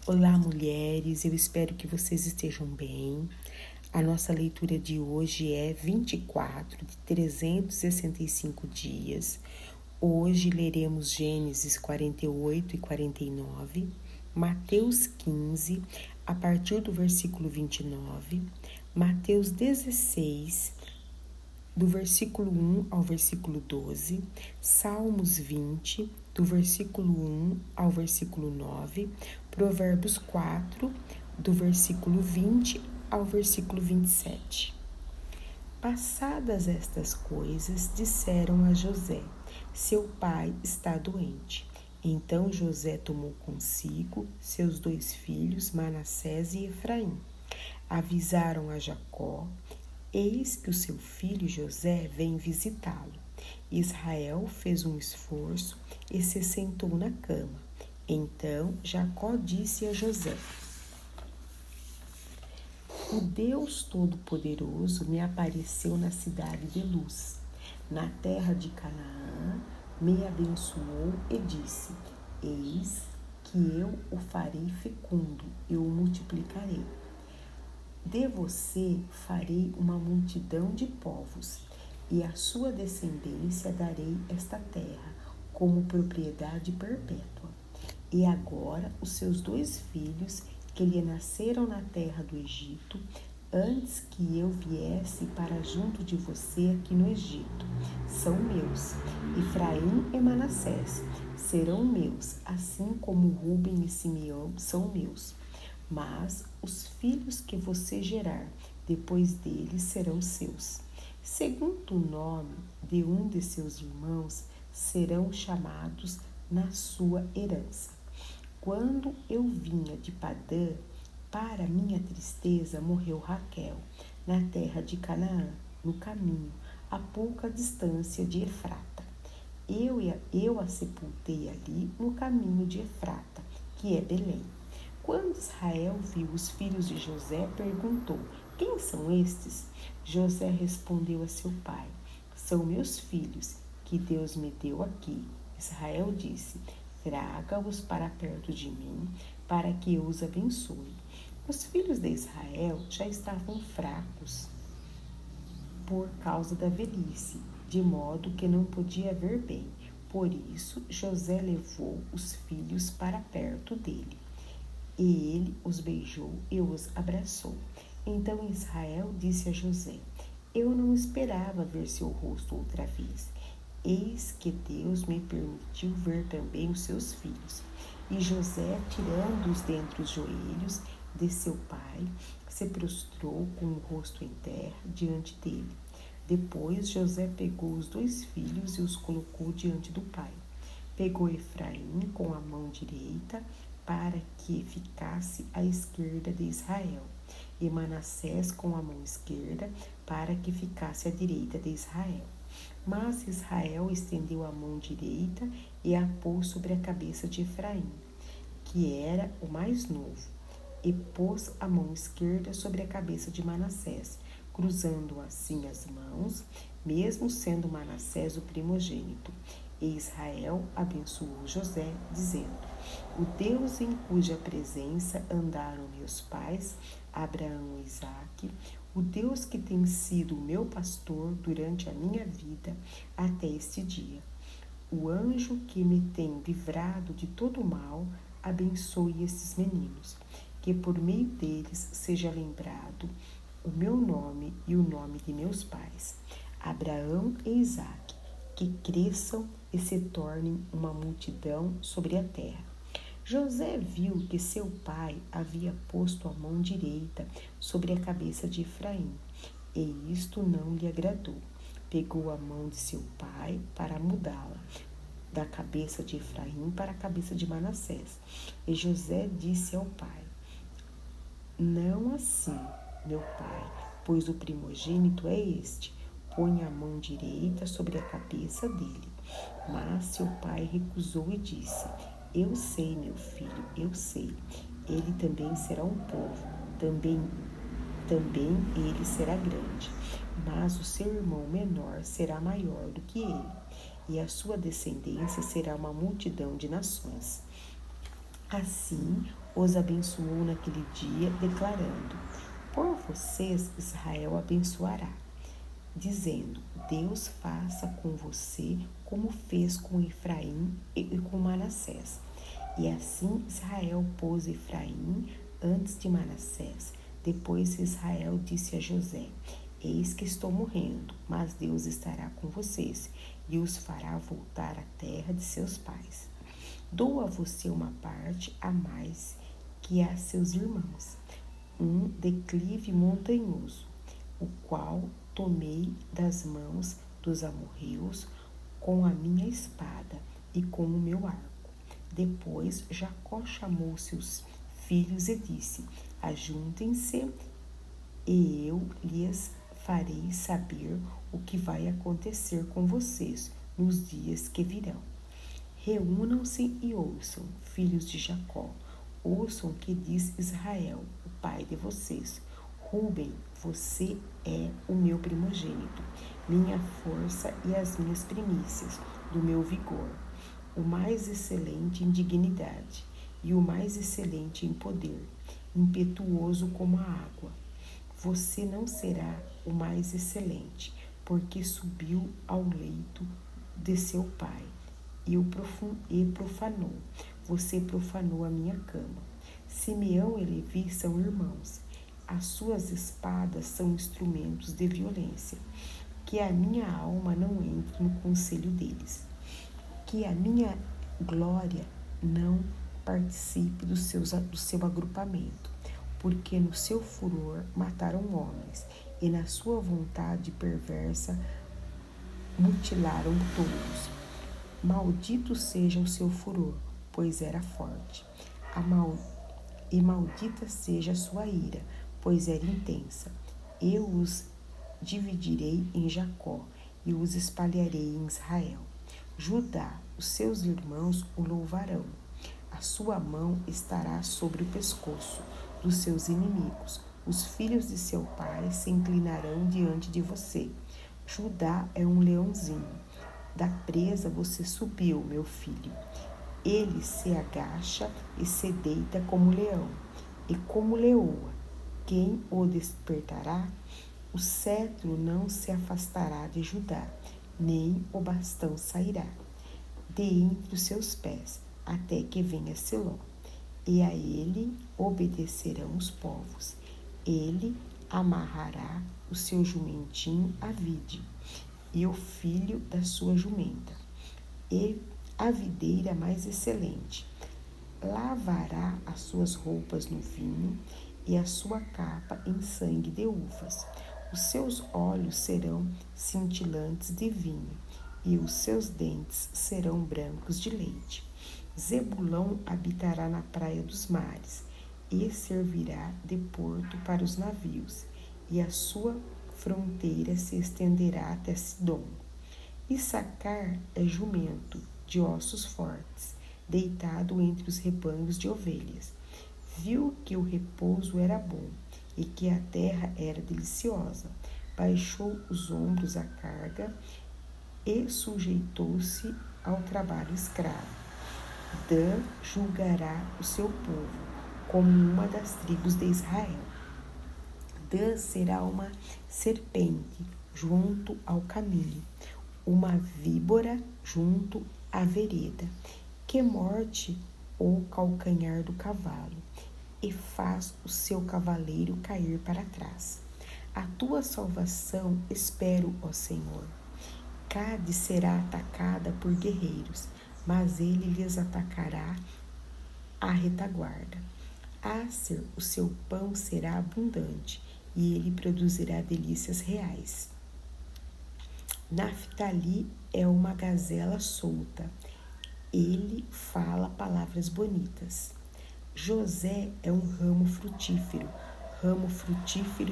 Olá, mulheres, eu espero que vocês estejam bem. A nossa leitura de hoje é 24 de 365 dias. Hoje leremos Gênesis 48 e 49, Mateus 15, a partir do versículo 29, Mateus 16, do versículo 1 ao versículo 12, Salmos 20, do versículo 1 ao versículo 9, Provérbios 4, do versículo 20 ao versículo 27. Passadas estas coisas, disseram a José: seu pai está doente. Então José tomou consigo seus 2 filhos, Manassés e Efraim. Avisaram a Jacó: eis que o seu filho José vem visitá-lo. Israel fez um esforço e se sentou na cama. Então Jacó disse a José: o Deus Todo-Poderoso me apareceu na cidade de Luz, na terra de Canaã, me abençoou e disse: eis que eu o farei fecundo e o multiplicarei. De você farei uma multidão de povos, e à sua descendência darei esta terra como propriedade perpétua. E agora os seus 2 filhos, que lhe nasceram na terra do Egito, antes que eu viesse para junto de você aqui no Egito, são meus. Efraim e Manassés serão meus, assim como Ruben e Simeão são meus. Mas os filhos que você gerar depois deles serão seus. Segundo o nome de um de seus irmãos, serão chamados na sua herança. Quando eu vinha de Padã, para minha tristeza, morreu Raquel, na terra de Canaã, no caminho, a pouca distância de Efrata. Eu a sepultei ali no caminho de Efrata, que é Belém. Quando Israel viu os filhos de José, perguntou: quem são estes? José respondeu a seu pai: são meus filhos, que Deus me deu aqui. Israel disse: traga-os para perto de mim, para que eu os abençoe. Os filhos de Israel já estavam fracos por causa da velhice, de modo que não podia ver bem. Por isso, José levou os filhos para perto dele. E ele os beijou e os abraçou. Então Israel disse a José: eu não esperava ver seu rosto outra vez. Eis que Deus me permitiu ver também os seus filhos. E José, tirando-os dentre os joelhos de seu pai, se prostrou com o rosto em terra diante dele. Depois José pegou os 2 filhos e os colocou diante do pai. Pegou Efraim com a mão direita, para que ficasse à esquerda de Israel, e Manassés com a mão esquerda, para que ficasse à direita de Israel. Mas Israel estendeu a mão direita e a pôs sobre a cabeça de Efraim, que era o mais novo, e pôs a mão esquerda sobre a cabeça de Manassés, cruzando assim as mãos, mesmo sendo Manassés o primogênito. E Israel abençoou José, dizendo: o Deus em cuja presença andaram meus pais, Abraão e Isaque, o Deus que tem sido o meu pastor durante a minha vida até este dia, o anjo que me tem livrado de todo o mal, abençoe estes meninos, que por meio deles seja lembrado o meu nome e o nome de meus pais, Abraão e Isaque, que cresçam e se tornem uma multidão sobre a terra. José viu que seu pai havia posto a mão direita sobre a cabeça de Efraim, e isto não lhe agradou. Pegou a mão de seu pai para mudá-la, da cabeça de Efraim para a cabeça de Manassés. E José disse ao pai: não assim, meu pai, pois o primogênito é este. Põe a mão direita sobre a cabeça dele. Mas seu pai recusou e disse: eu sei, meu filho, eu sei. Ele também será um povo, também ele será grande. Mas o seu irmão menor será maior do que ele, e a sua descendência será uma multidão de nações. Assim, os abençoou naquele dia, declarando: por vocês Israel abençoará, dizendo: Deus faça com você como fez com Efraim e com Manassés. E assim Israel pôs Efraim antes de Manassés. Depois Israel disse a José: eis que estou morrendo, mas Deus estará com vocês e os fará voltar à terra de seus pais. Dou a você uma parte a mais que a seus irmãos, um declive montanhoso, o qual tomei das mãos dos amorreus com a minha espada e com o meu arco. Depois Jacó chamou seus filhos e disse: ajuntem-se e eu lhes farei saber o que vai acontecer com vocês nos dias que virão. Reúnam-se e ouçam, filhos de Jacó. Ouçam o que diz Israel, o pai de vocês. Rúben, você é o meu primogênito, minha força e as minhas primícias, do meu vigor, o mais excelente em dignidade e o mais excelente em poder, impetuoso como a água. Você não será o mais excelente, porque subiu ao leito de seu pai e profanou. Você profanou a minha cama. Simeão e Levi são irmãos. As suas espadas são instrumentos de violência. Que a minha alma não entre no conselho deles. Que a minha glória não participe do seu agrupamento. Porque no seu furor mataram homens, e na sua vontade perversa mutilaram todos. Maldito seja o seu furor, pois era forte. E maldita seja a sua ira, pois era intensa. Eu os dividirei em Jacó e os espalharei em Israel. Judá, os seus irmãos o louvarão. A sua mão estará sobre o pescoço dos seus inimigos. Os filhos de seu pai se inclinarão diante de você. Judá é um leãozinho. Da presa você subiu, meu filho. Ele se agacha e se deita como leão, e como leoa. Quem o despertará? O cetro não se afastará de Judá, nem o bastão sairá de entre os seus pés, até que venha Siló. E a ele obedecerão os povos. Ele amarrará o seu jumentinho à vide, e o filho da sua jumenta, e a videira mais excelente. Lavará as suas roupas no vinho, e a sua capa em sangue de uvas. Os seus olhos serão cintilantes de vinho, e os seus dentes serão brancos de leite. Zebulão habitará na praia dos mares, e servirá de porto para os navios, e a sua fronteira se estenderá até Sidom. Issacar é jumento, de ossos fortes, deitado entre os rebanhos de ovelhas. Viu que o repouso era bom e que a terra era deliciosa. Baixou os ombros à carga e sujeitou-se ao trabalho escravo. Dan julgará o seu povo como uma das tribos de Israel. Dan será uma serpente junto ao caminho, uma víbora junto à vereda, que morde o calcanhar do cavalo e faz o seu cavaleiro cair para trás. A tua salvação espero, ó Senhor. Cádiz será atacada por guerreiros, mas ele lhes atacará à retaguarda. Asser, o seu pão será abundante, e ele produzirá delícias reais. Naftali é uma gazela solta, ele fala palavras bonitas. José é um ramo frutífero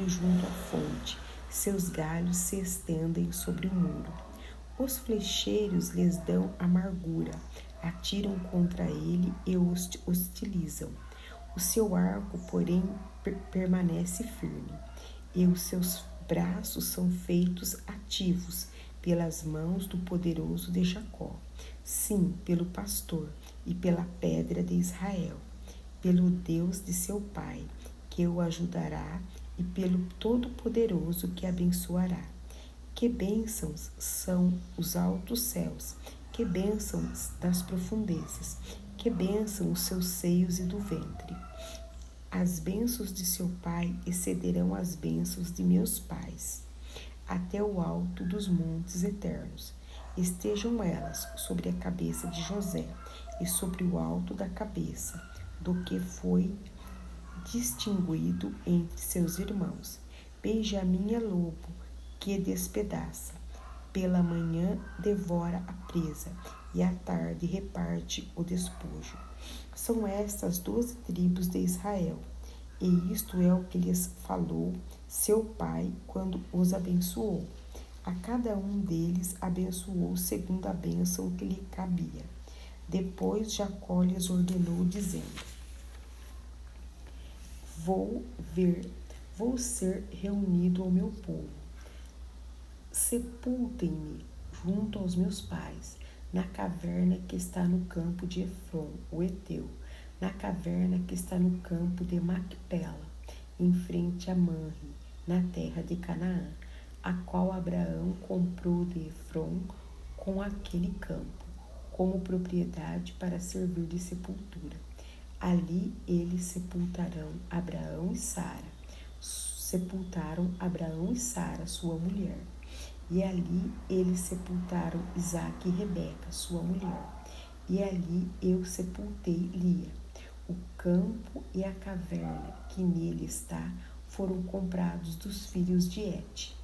junto à fonte, seus galhos se estendem sobre o muro. Os flecheiros lhes dão amargura, atiram contra ele e o hostilizam. O seu arco, porém, permanece firme, e os seus braços são feitos ativos pelas mãos do poderoso de Jacó, sim, pelo pastor e pela pedra de Israel. pelo Deus de seu pai, que o ajudará, e pelo Todo-Poderoso que abençoará. Que bênçãos são os altos céus, que bênçãos das profundezas, que bênçãos os seus seios e do ventre. As bênçãos de seu pai excederão as bênçãos de meus pais, até o alto dos montes eternos. Estejam elas sobre a cabeça de José e sobre o alto da cabeça, do que foi distinguido entre seus irmãos. Benjamim é lobo que despedaça. Pela manhã devora a presa e à tarde reparte o despojo. São estas 12 tribos de Israel, e isto é o que lhes falou seu pai quando os abençoou. A cada um deles abençoou segundo a bênção que lhe cabia. Depois Jacó lhes ordenou, dizendo: Vou ser reunido ao meu povo. Sepultem-me junto aos meus pais, na caverna que está no campo de Efron, o Heteu, na caverna que está no campo de Macpela, em frente a Manre, na terra de Canaã, a qual Abraão comprou de Efron com aquele campo, como propriedade para servir de sepultura. Ali eles sepultaram Abraão e Sara. Sepultaram Abraão e Sara, sua mulher. E ali eles sepultaram Isaque e Rebeca, sua mulher. E ali eu sepultei Lia. O campo e a caverna que nele está foram comprados dos filhos de Et.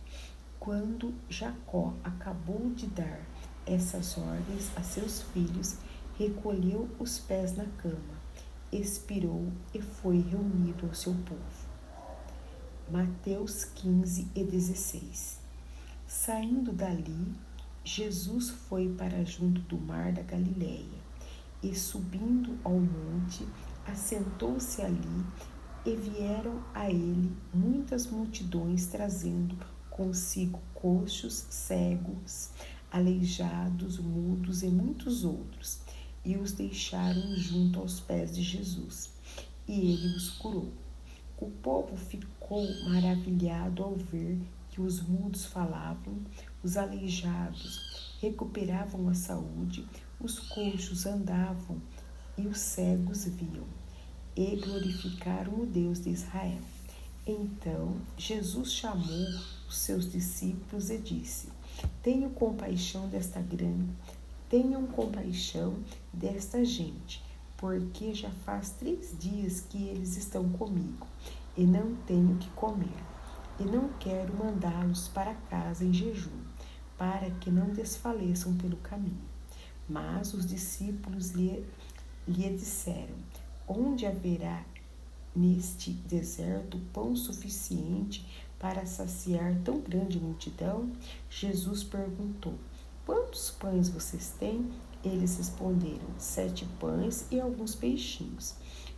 Quando Jacó acabou de dar essas ordens a seus filhos, recolheu os pés na cama, expirou e foi reunido ao seu povo. Mateus 15 e 16. Saindo dali, Jesus foi para junto do mar da Galileia, e subindo ao monte, assentou-se ali, e vieram a ele muitas multidões, trazendo consigo coxos, cegos, aleijados, mudos e muitos outros, e os deixaram junto aos pés de Jesus, e ele os curou. O povo ficou maravilhado ao ver que os mudos falavam, os aleijados recuperavam a saúde, os coxos andavam e os cegos viam, e glorificaram o Deus de Israel. Então Jesus chamou os seus discípulos e disse: Tenham compaixão desta gente, porque já faz 3 dias que eles estão comigo e não tenho que comer. E não quero mandá-los para casa em jejum, para que não desfaleçam pelo caminho. Mas os discípulos lhe disseram: Onde haverá neste deserto pão suficiente para saciar tão grande multidão? Jesus perguntou: Quantos pães vocês têm? Eles responderam: 7 pães e alguns peixinhos.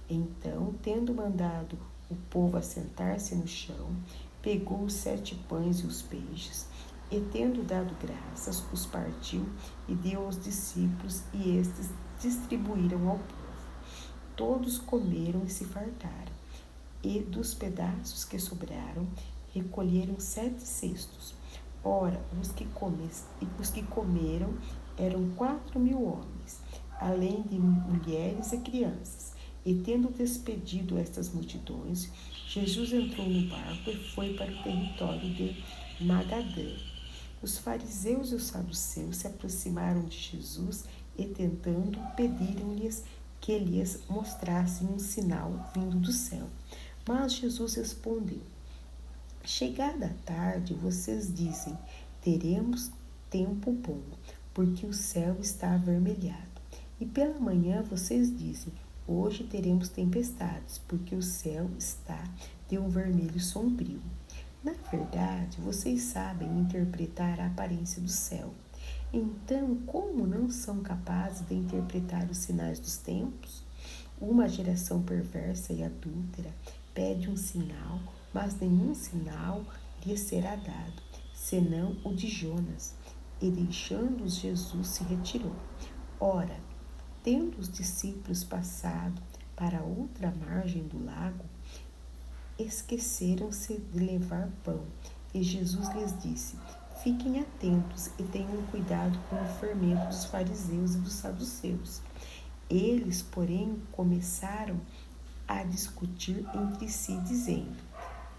Então, tendo mandado o povo assentar-se no chão, pegou os 7 pães e os peixes, e tendo dado graças, os partiu e deu aos discípulos, e estes distribuíram ao povo. Todos comeram e se fartaram, e dos pedaços que sobraram, recolheram 7 cestos. Ora, os que comeram eram 4.000 homens, além de mulheres e crianças. E tendo despedido estas multidões, Jesus entrou no barco e foi para o território de Magadã. Os fariseus e os saduceus se aproximaram de Jesus e, tentando, pediram-lhes que lhes mostrassem um sinal vindo do céu. Mas Jesus respondeu: Chegada a tarde, vocês dizem: teremos tempo bom, porque o céu está avermelhado. E pela manhã vocês dizem: hoje teremos tempestades, porque o céu está de um vermelho sombrio. Na verdade, vocês sabem interpretar a aparência do céu. Então, como não são capazes de interpretar os sinais dos tempos? Uma geração perversa e adúltera pede um sinal, mas nenhum sinal lhe será dado, senão o de Jonas. E deixando-os, Jesus se retirou. Ora, tendo os discípulos passado, para outra margem do lago, esqueceram-se de levar pão. E Jesus lhes disse: fiquem atentos e tenham cuidado com o fermento dos fariseus e dos saduceus. Eles, porém, começaram a discutir entre si, dizendo: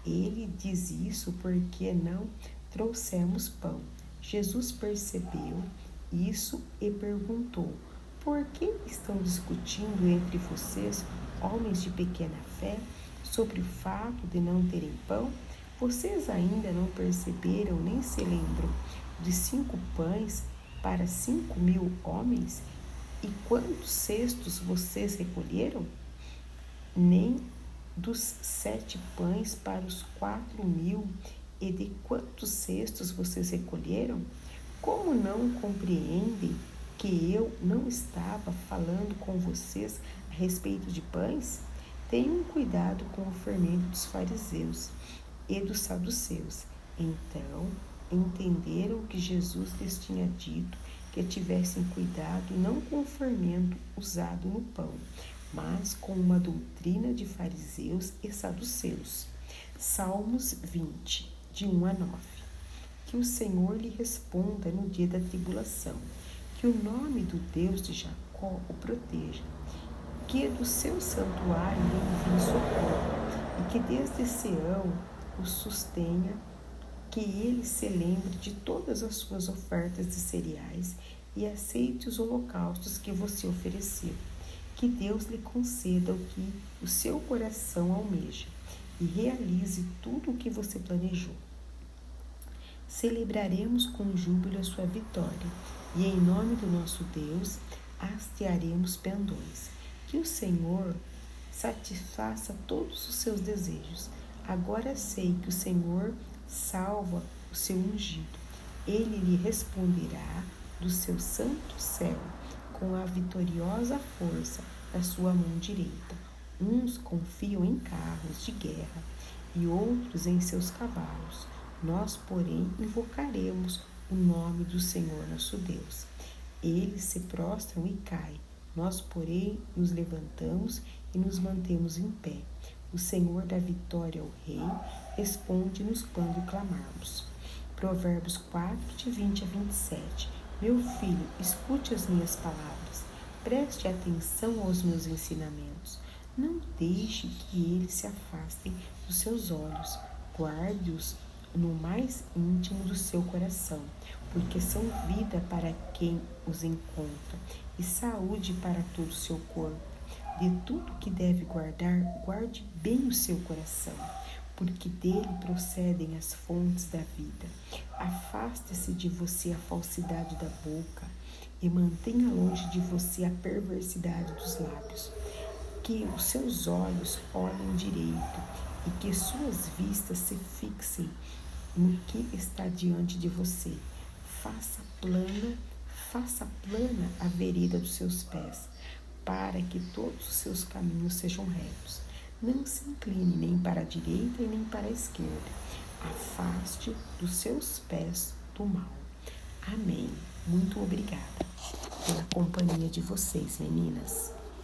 ele diz isso porque não trouxemos pão. Jesus percebeu isso e perguntou: por que estão discutindo entre vocês, homens de pequena fé, sobre o fato de não terem pão? Vocês ainda não perceberam nem se lembram de 5 pães para 5.000 homens? E quantos cestos vocês recolheram? Nem dos 7 pães para os 4.000, e de quantos cestos vocês recolheram? Como não compreendem que eu não estava falando com vocês a respeito de pães? Tenham cuidado com o fermento dos fariseus e dos saduceus. Então entenderam que Jesus lhes tinha dito que tivessem cuidado não com o fermento usado no pão, mas com uma doutrina de fariseus e saduceus. Salmos 20, de 1 a 9. Que o Senhor lhe responda no dia da tribulação, que o nome do Deus de Jacó o proteja, que do seu santuário lhe envie socorro, e que desde Sião o sustenha, que ele se lembre de todas as suas ofertas de cereais e aceite os holocaustos que você ofereceu. Que Deus lhe conceda o que o seu coração almeja e realize tudo o que você planejou. Celebraremos com júbilo a sua vitória e, em nome do nosso Deus, hastearemos pendões. Que o Senhor satisfaça todos os seus desejos. Agora sei que o Senhor salva o seu ungido. Ele lhe responderá do seu santo céu com a vitoriosa força da sua mão direita. Uns confiam em carros de guerra e outros em seus cavalos. Nós, porém, invocaremos o nome do Senhor nosso Deus. Eles se prostram e caem. Nós, porém, nos levantamos e nos mantemos em pé. O Senhor dá vitória ao rei, responde-nos quando clamarmos. Provérbios 4, de 20 a 27. Meu filho, escute as minhas palavras. Preste atenção aos meus ensinamentos. Não deixe que eles se afastem dos seus olhos. Guarde-os no mais íntimo do seu coração, porque são vida para quem os encontra e saúde para todo o seu corpo. De tudo que deve guardar, guarde bem o seu coração, porque dele procedem as fontes da vida. Afaste-se de você a falsidade da boca e mantenha longe de você a perversidade dos lábios. Que os seus olhos olhem direito e que suas vistas se fixem no que está diante de você. Faça plana a vereda dos seus pés, para que todos os seus caminhos sejam retos. Não se incline nem para a direita e nem para a esquerda. Afaste dos seus pés do mal. Amém. Muito obrigada pela companhia de vocês, meninas.